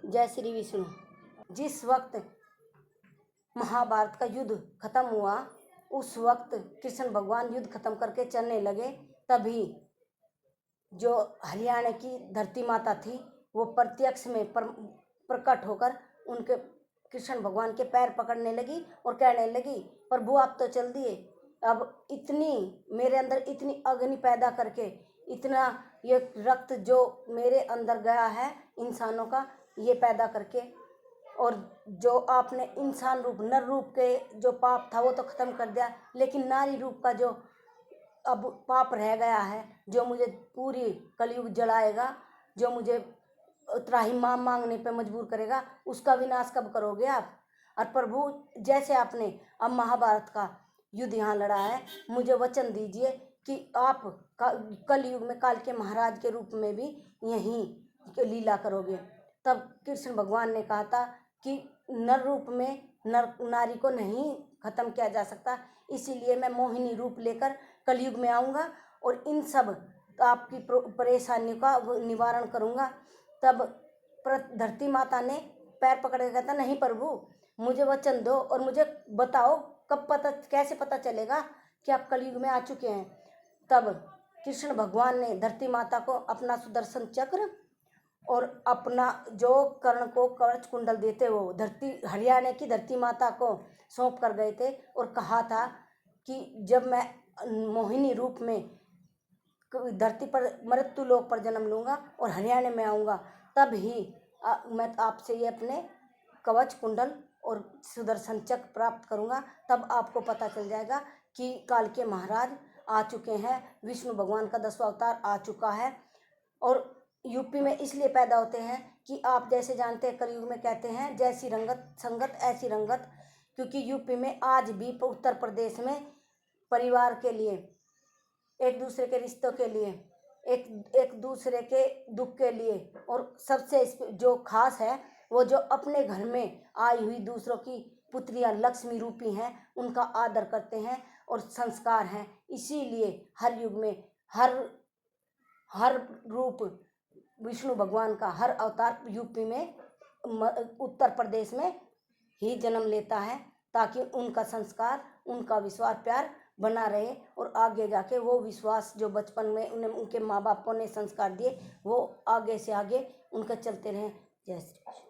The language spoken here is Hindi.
जय श्री विष्णु। जिस वक्त महाभारत का युद्ध खत्म हुआ उस वक्त कृष्ण भगवान युद्ध खत्म करके चलने लगे, तभी जो हरियाणा की धरती माता थी वो प्रत्यक्ष में प्रकट होकर उनके कृष्ण भगवान के पैर पकड़ने लगी और कहने लगी, प्रभु आप तो चल दिए, अब इतनी मेरे अंदर इतनी अग्नि पैदा करके इतना ये रक्त जो मेरे अंदर गया है इंसानों का ये पैदा करके, और जो आपने इंसान रूप नर रूप के जो पाप था वो तो ख़त्म कर दिया, लेकिन नारी रूप का जो अब पाप रह गया है जो मुझे पूरी कलयुग जलाएगा, जो मुझे त्राही मांगने पे मजबूर करेगा, उसका विनाश कब करोगे आप। और प्रभु जैसे आपने अब महाभारत का युद्ध यहाँ लड़ा है, मुझे वचन दीजिए कि आप कलयुग में काल के महाराज के रूप में भी यहीं लीला करोगे। तब कृष्ण भगवान ने कहा था कि नर रूप में नर नारी को नहीं खत्म किया जा सकता, इसीलिए मैं मोहिनी रूप लेकर कलयुग में आऊँगा और इन सब आपकी परेशानी का निवारण करूँगा। तब धरती माता ने पैर पकड़ के कहता, नहीं प्रभु मुझे वचन दो और मुझे बताओ कब कैसे पता चलेगा कि आप कलयुग में आ चुके हैं। तब कृष्ण भगवान ने धरती माता को अपना सुदर्शन चक्र और अपना जो कर्ण को कवच कुंडल देते वो हरियाणा की धरती माता को सौंप कर गए थे और कहा था कि जब मैं मोहिनी रूप में धरती पर मृत्यु लोक पर जन्म लूँगा और हरियाणा में आऊँगा, तब ही मैं आपसे ये अपने कवच कुंडल और सुदर्शन चक्र प्राप्त करूँगा। तब आपको पता चल जाएगा कि काल के महाराज आ चुके हैं, विष्णु भगवान का 10वां अवतार आ चुका है। और यूपी में इसलिए पैदा होते हैं कि आप जैसे जानते हैं कलयुग में कहते हैं जैसी रंगत संगत ऐसी रंगत, क्योंकि यूपी में आज भी उत्तर प्रदेश में परिवार के लिए, एक दूसरे के रिश्तों के लिए, एक दूसरे के दुख के लिए, और सबसे जो खास है वो जो अपने घर में आई हुई दूसरों की पुत्रियां लक्ष्मी रूपी हैं उनका आदर करते हैं और संस्कार हैं। इसीलिए हर युग में हर रूप विष्णु भगवान का हर अवतार यूपी में उत्तर प्रदेश में ही जन्म लेता है, ताकि उनका संस्कार उनका विश्वास प्यार बना रहे और आगे जाके वो विश्वास जो बचपन में उन्हें उनके माँ बापों ने संस्कार दिए वो आगे से आगे उनका चलते रहें। जय श्री कृष्ण।